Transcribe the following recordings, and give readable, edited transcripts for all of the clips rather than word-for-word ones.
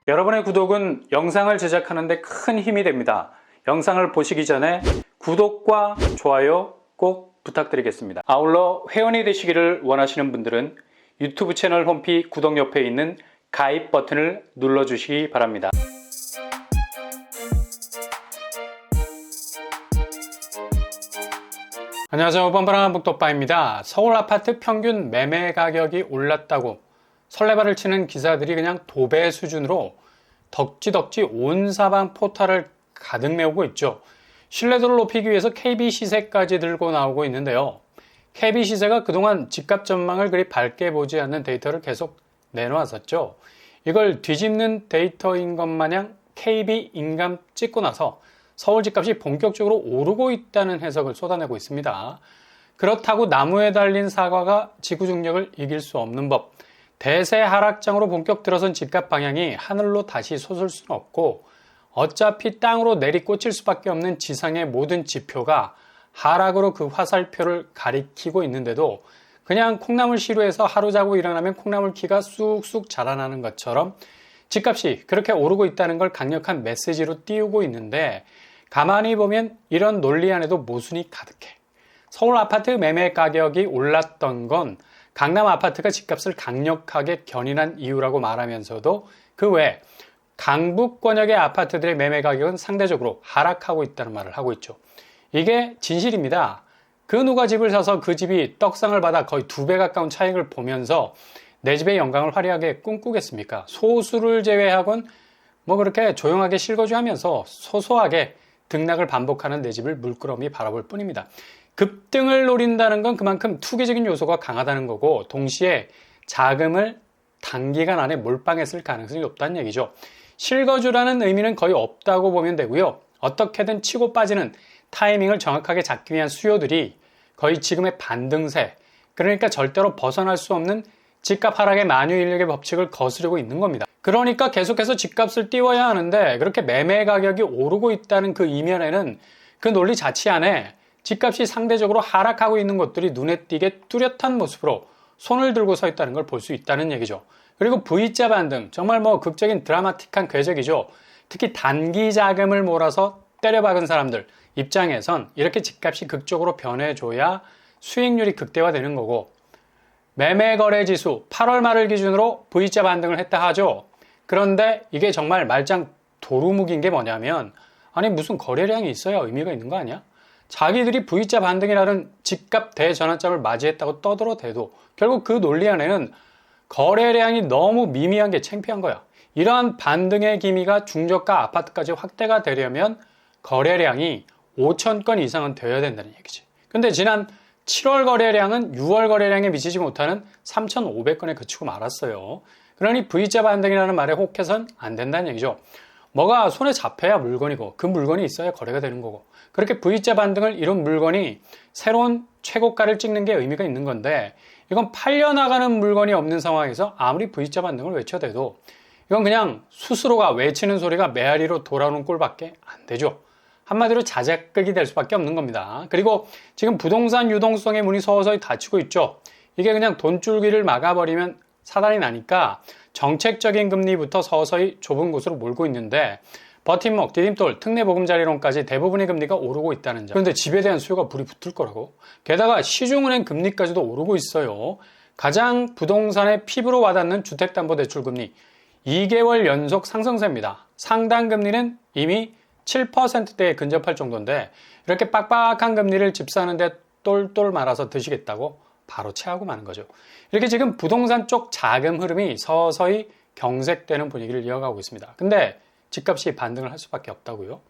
여러분의 구독은 영상을 제작하는 데 큰 힘이 됩니다. 영상을 보시기 전에 구독과 좋아요 꼭 부탁드리겠습니다. 아울러 회원이 되시기를 원하시는 분들은 유튜브 채널 홈피 구독 옆에 있는 가입 버튼을 눌러주시기 바랍니다. 안녕하세요. 뻔뻔한 북돋바입니다. 서울 아파트 평균 매매 가격이 올랐다고 설레발을 치는 기사들이 그냥 도배 수준으로 덕지덕지 온 사방 포털을 가득 메우고 있죠. 신뢰도를 높이기 위해서 KB 시세까지 들고 나오고 있는데요. KB 시세가 그동안 집값 전망을 그리 밝게 보지 않는 데이터를 계속 내놓았었죠. 이걸 뒤집는 데이터인 것 마냥 KB 인감 찍고 나서 서울 집값이 본격적으로 오르고 있다는 해석을 쏟아내고 있습니다. 그렇다고 나무에 달린 사과가 지구 중력을 이길 수 없는 법. 대세 하락장으로 본격 들어선 집값 방향이 하늘로 다시 솟을 수는 없고 어차피 땅으로 내리꽂힐 수밖에 없는 지상의 모든 지표가 하락으로 그 화살표를 가리키고 있는데도 그냥 콩나물 시루에서 하루 자고 일어나면 콩나물 키가 쑥쑥 자라나는 것처럼 집값이 그렇게 오르고 있다는 걸 강력한 메시지로 띄우고 있는데 가만히 보면 이런 논리 안에도 모순이 가득해. 서울 아파트 매매 가격이 올랐던 건 강남 아파트가 집값을 강력하게 견인한 이유라고 말하면서도 그 외 강북 권역의 아파트들의 매매 가격은 상대적으로 하락하고 있다는 말을 하고 있죠. 이게 진실입니다. 그 누가 집을 사서 그 집이 떡상을 받아 거의 2배 가까운 차익을 보면서 내 집의 영광을 화려하게 꿈꾸겠습니까? 소수를 제외하곤 뭐 그렇게 조용하게 실거주하면서 소소하게 등락을 반복하는 내 집을 물끄러미 바라볼 뿐입니다. 급등을 노린다는 건 그만큼 투기적인 요소가 강하다는 거고 동시에 자금을 단기간 안에 몰빵했을 가능성이 높다는 얘기죠. 실거주라는 의미는 거의 없다고 보면 되고요. 어떻게든 치고 빠지는 타이밍을 정확하게 잡기 위한 수요들이 거의 지금의 반등세, 그러니까 절대로 벗어날 수 없는 집값 하락의 만유인력의 법칙을 거스르고 있는 겁니다. 그러니까 계속해서 집값을 띄워야 하는데 그렇게 매매 가격이 오르고 있다는 그 이면에는 그 논리 자체 안에 집값이 상대적으로 하락하고 있는 것들이 눈에 띄게 뚜렷한 모습으로 손을 들고 서 있다는 걸 볼 수 있다는 얘기죠. 그리고 V자 반등, 정말 뭐 극적인 드라마틱한 궤적이죠. 특히 단기 자금을 몰아서 때려박은 사람들 입장에선 이렇게 집값이 극적으로 변해줘야 수익률이 극대화되는 거고 매매거래지수 8월 말을 기준으로 V자 반등을 했다 하죠. 그런데 이게 정말 말짱 도루묵인 게 뭐냐면 아니 무슨 거래량이 있어야 의미가 있는 거 아니야? 자기들이 V자 반등이라는 집값 대전환점을 맞이했다고 떠들어대도 결국 그 논리 안에는 거래량이 너무 미미한 게 창피한 거야. 이러한 반등의 기미가 중저가 아파트까지 확대가 되려면 거래량이 5천 건 이상은 되어야 된다는 얘기지. 근데 지난 7월 거래량은 6월 거래량에 미치지 못하는 3,500건에 그치고 말았어요. 그러니 V자 반등이라는 말에 혹해선 안 된다는 얘기죠. 뭐가 손에 잡혀야 물건이고 그 물건이 있어야 거래가 되는 거고 그렇게 V자 반등을 이룬 물건이 새로운 최고가를 찍는 게 의미가 있는 건데 이건 팔려나가는 물건이 없는 상황에서 아무리 V자 반등을 외쳐대도 이건 그냥 스스로가 외치는 소리가 메아리로 돌아오는 꼴밖에 안 되죠. 한마디로 자작극이 될 수밖에 없는 겁니다. 그리고 지금 부동산 유동성의 문이 서서히 닫히고 있죠. 이게 그냥 돈줄기를 막아버리면 사단이 나니까 정책적인 금리부터 서서히 좁은 곳으로 몰고 있는데 버팀목, 디딤돌, 특례보금자리론까지 대부분의 금리가 오르고 있다는 점. 그런데 집에 대한 수요가 불이 붙을 거라고. 게다가 시중은행 금리까지도 오르고 있어요. 가장 부동산의 피부로 와닿는 주택담보대출금리 2개월 연속 상승세입니다. 상당금리는 이미 7%대에 근접할 정도인데 이렇게 빡빡한 금리를 집 사는데 똘똘 말아서 드시겠다고 바로 체하고 마는 거죠. 이렇게 지금 부동산 쪽 자금 흐름이 서서히 경색되는 분위기를 이어가고 있습니다. 근데 집값이 반등을 할 수밖에 없다고요.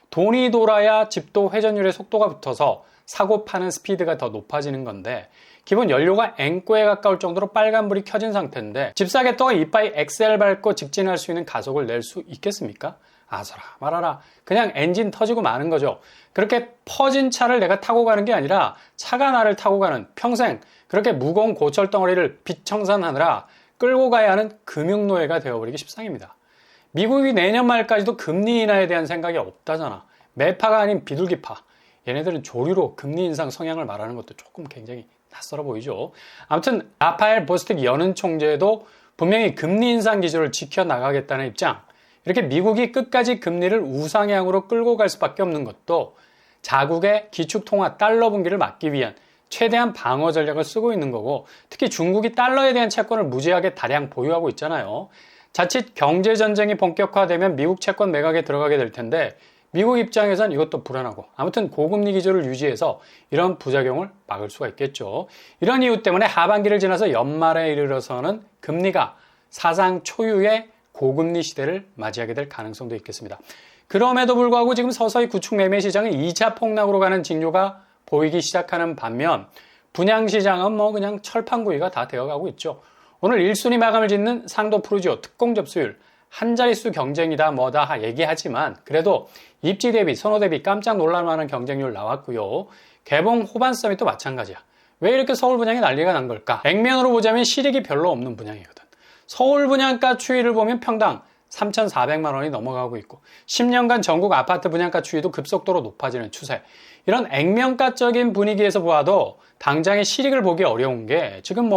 돈이 돌아야 집도 회전율의 속도가 붙어서 사고 파는 스피드가 더 높아지는 건데 기본 연료가 앵꼬에 가까울 정도로 빨간불이 켜진 상태인데 집 사겠다고 이빠이 엑셀 밟고 직진할 수 있는 가속을 낼 수 있겠습니까? 아서라 말아라 그냥 엔진 터지고 마는 거죠. 그렇게 퍼진 차를 내가 타고 가는 게 아니라 차가 나를 타고 가는 평생 그렇게 무거운 고철 덩어리를 빚청산하느라 끌고 가야 하는 금융노예가 되어버리기 십상입니다. 미국이 내년 말까지도 금리 인하에 대한 생각이 없다잖아. 매파가 아닌 비둘기파. 얘네들은 조류로 금리 인상 성향을 말하는 것도 조금 굉장히 낯설어 보이죠. 아무튼 라파엘 보스틱 연은 총재도 분명히 금리 인상 기조를 지켜나가겠다는 입장. 이렇게 미국이 끝까지 금리를 우상향으로 끌고 갈 수밖에 없는 것도 자국의 기축통화 달러 붕괴를 막기 위한 최대한 방어 전략을 쓰고 있는 거고, 특히 중국이 달러에 대한 채권을 무지하게 다량 보유하고 있잖아요. 자칫 경제전쟁이 본격화되면 미국 채권 매각에 들어가게 될 텐데 미국 입장에선 이것도 불안하고, 아무튼 고금리 기조를 유지해서 이런 부작용을 막을 수가 있겠죠. 이런 이유 때문에 하반기를 지나서 연말에 이르러서는 금리가 사상 초유의 고금리 시대를 맞이하게 될 가능성도 있겠습니다. 그럼에도 불구하고 지금 서서히 구축 매매 시장은 2차 폭락으로 가는 징조가 보이기 시작하는 반면 분양시장은 그냥 철판구이가 다 되어가고 있죠. 오늘 1순위 마감을 짓는 상도 프루지오 특공 접수율 한 자릿수 경쟁이다 뭐다 얘기하지만 그래도 입지 대비 선호 대비 깜짝 놀랄만한 경쟁률 나왔고요. 개봉 후반 서밋도 마찬가지야. 왜 이렇게 서울 분양이 난리가 난 걸까? 액면으로 보자면 실익이 별로 없는 분양이거든. 서울 분양가 추이를 보면 평당 3,400만 원이 넘어가고 있고 10년간 전국 아파트 분양가 추이도 급속도로 높아지는 추세. 이런 액면가적인 분위기에서 보아도 당장의 실익을 보기 어려운 게 지금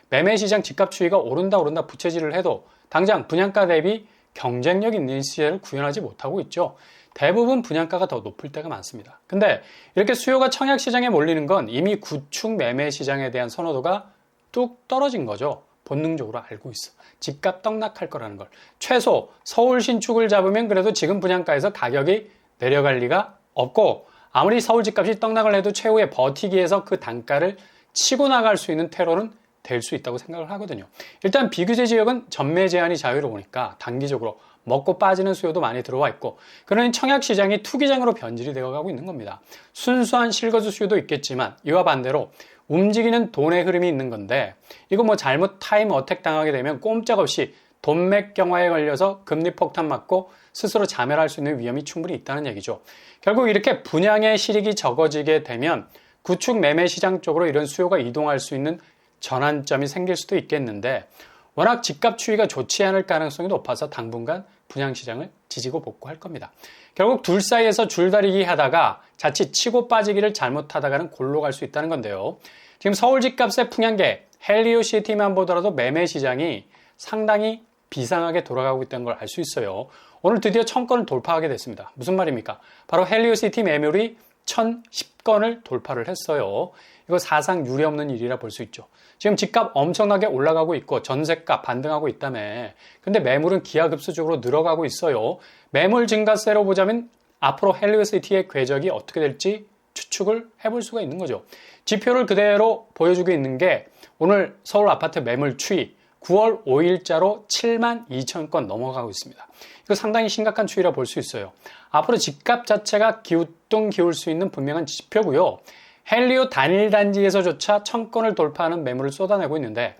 매매시장 집값 추이가 오른다 부채질을 해도 당장 분양가 대비 경쟁력 있는 시세를 구현하지 못하고 있죠. 대부분 분양가가 더 높을 때가 많습니다. 근데 이렇게 수요가 청약시장에 몰리는 건 이미 구축 매매시장에 대한 선호도가 뚝 떨어진 거죠. 본능적으로 알고 있어. 집값 떡락할 거라는 걸. 최소 서울 신축을 잡으면 그래도 지금 분양가에서 가격이 내려갈 리가 없고, 아무리 서울 집값이 떡락을 해도 최후에 버티기 위해서 그 단가를 치고 나갈 수 있는 테러는 될 수 있다고 생각을 하거든요. 일단 비규제 지역은 전매 제한이 자유로우니까 단기적으로 먹고 빠지는 수요도 많이 들어와 있고, 그러니 청약시장이 투기장으로 변질이 되어가고 있는 겁니다. 순수한 실거주 수요도 있겠지만 이와 반대로 움직이는 돈의 흐름이 있는 건데, 이거 잘못 타임 어택 당하게 되면 꼼짝없이 돈맥 경화에 걸려서 금리 폭탄 맞고 스스로 자멸할 수 있는 위험이 충분히 있다는 얘기죠. 결국 이렇게 분양의 실익이 적어지게 되면 구축 매매 시장 쪽으로 이런 수요가 이동할 수 있는 전환점이 생길 수도 있겠는데, 워낙 집값 추이가 좋지 않을 가능성이 높아서 당분간 분양시장을 지지고 볶고할 겁니다. 결국 둘 사이에서 줄다리기 하다가 자칫 치고 빠지기를 잘못하다가는 골로 갈 수 있다는 건데요. 지금 서울 집값의 풍향계 헬리오시티만 보더라도 매매 시장이 상당히 비상하게 돌아가고 있다는 걸 알 수 있어요. 오늘 드디어 1000건을 돌파하게 됐습니다. 무슨 말입니까? 바로 헬리오시티 매물이 1010건을 돌파를 했어요. 이거 사상 유례없는 일이라 볼 수 있죠. 지금 집값 엄청나게 올라가고 있고 전세값 반등하고 있다며. 근데 매물은 기하급수적으로 늘어가고 있어요. 매물 증가세로 보자면 앞으로 헬리오시티의 궤적이 어떻게 될지 추측을 해볼 수가 있는 거죠. 지표를 그대로 보여주고 있는 게 오늘 서울 아파트 매물 추이 9월 5일자로 72,000건 넘어가고 있습니다. 이거 상당히 심각한 추이라 볼 수 있어요. 앞으로 집값 자체가 기우뚱 기울 수 있는 분명한 지표고요. 헬리오 단일 단지에서조차 1000건을 돌파하는 매물을 쏟아내고 있는데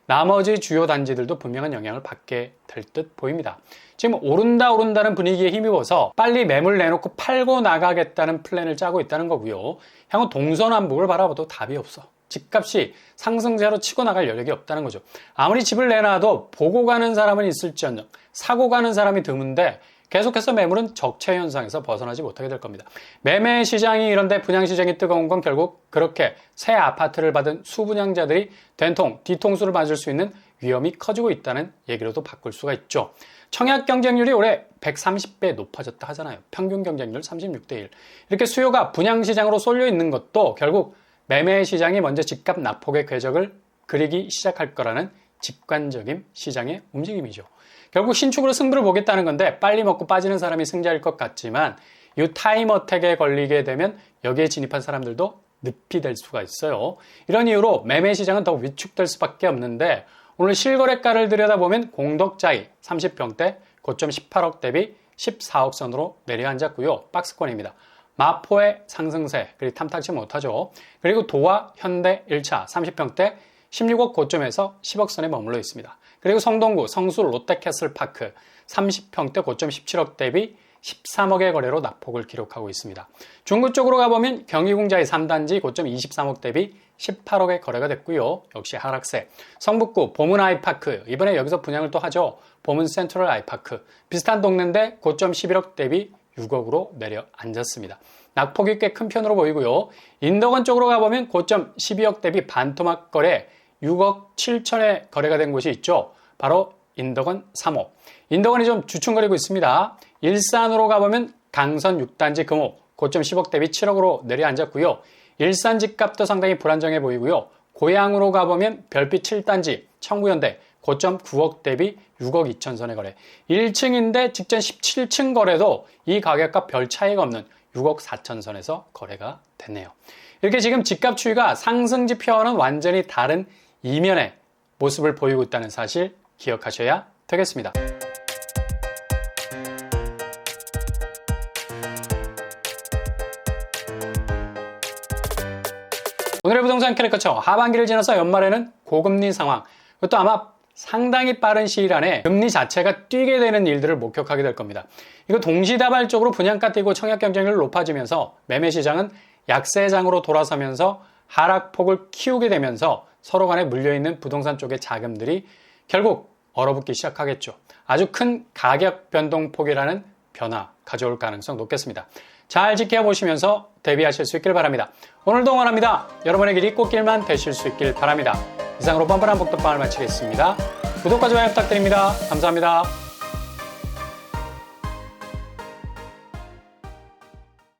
나머지 주요 단지들도 분명한 영향을 받게 될 듯 보입니다. 지금 오른다는 분위기에 힘입어서 빨리 매물 내놓고 팔고 나가겠다는 플랜을 짜고 있다는 거고요. 향후 동서남북을 바라봐도 답이 없어. 집값이 상승세로 치고 나갈 여력이 없다는 거죠. 아무리 집을 내놔도 보고 가는 사람은 있을지언정 사고 가는 사람이 드문데 계속해서 매물은 적체 현상에서 벗어나지 못하게 될 겁니다. 매매 시장이 이런데 분양 시장이 뜨거운 건 결국 그렇게 새 아파트를 받은 수분양자들이 된통 뒤통수를 맞을 수 있는 위험이 커지고 있다는 얘기로도 바꿀 수가 있죠. 청약 경쟁률이 올해 130배 높아졌다 하잖아요. 평균 경쟁률 36대 1. 이렇게 수요가 분양 시장으로 쏠려 있는 것도 결국 매매 시장이 먼저 집값 낙폭의 궤적을 그리기 시작할 거라는 직관적인 시장의 움직임이죠. 결국 신축으로 승부를 보겠다는 건데 빨리 먹고 빠지는 사람이 승자일 것 같지만 이 타임 어택에 걸리게 되면 여기에 진입한 사람들도 늪이 될 수가 있어요. 이런 이유로 매매 시장은 더 위축될 수밖에 없는데 오늘 실거래가를 들여다보면 공덕자이 30평대 고점 18억 대비 14억 선으로 내려앉았고요. 박스권입니다. 마포의 상승세 그리 탐탁지 못하죠. 그리고 도화 현대 1차 30평대 16억 고점에서 10억 선에 머물러 있습니다. 그리고 성동구 성수 롯데캐슬파크 30평대 고점 17억 대비 13억의 거래로 낙폭을 기록하고 있습니다. 중구 쪽으로 가보면 경희궁자의 3단지 고점 23억 대비 18억의 거래가 됐고요. 역시 하락세. 성북구 보문 아이파크 이번에 여기서 분양을 또 하죠. 보문 센트럴 아이파크 비슷한 동네인데 고점 11억 대비 6억으로 내려앉았습니다. 낙폭이 꽤 큰 편으로 보이고요. 인덕원 쪽으로 가보면 고점 12억 대비 반토막 거래 6억 7천에 거래가 된 곳이 있죠. 바로 인덕원 3호. 인덕원이 좀 주춤거리고 있습니다. 일산으로 가보면 강선 6단지 금호 고점 10억 대비 7억으로 내려앉았고요. 일산 집값도 상당히 불안정해 보이고요. 고양으로 가보면 별빛 7단지 청구현대 고점 9억 대비 6억 2천선의 거래. 1층인데 직전 17층 거래도 이 가격과 별 차이가 없는 6억 4천선에서 거래가 됐네요. 이렇게 지금 집값 추이가 상승 지표와는 완전히 다른 이면의 모습을 보이고 있다는 사실 기억하셔야 되겠습니다. 오늘의 부동산 캐릭터처 하반기를 지나서 연말에는 고금리 상황, 그것도 아마 상당히 빠른 시일 안에 금리 자체가 뛰게 되는 일들을 목격하게 될 겁니다. 이거 동시다발적으로 분양가 뛰고 청약 경쟁률이 높아지면서 매매 시장은 약세장으로 돌아서면서 하락폭을 키우게 되면서 서로 간에 물려있는 부동산 쪽의 자금들이 결국 얼어붙기 시작하겠죠. 아주 큰 가격 변동폭이라는 변화 가져올 가능성 높겠습니다. 잘 지켜보시면서 대비하실 수 있길 바랍니다. 오늘도 응원합니다. 여러분의 길이 꽃길만 되실 수 있길 바랍니다. 이상으로 뻔뻔한 복덕방을 마치겠습니다. 구독과 좋아요 부탁드립니다. 감사합니다.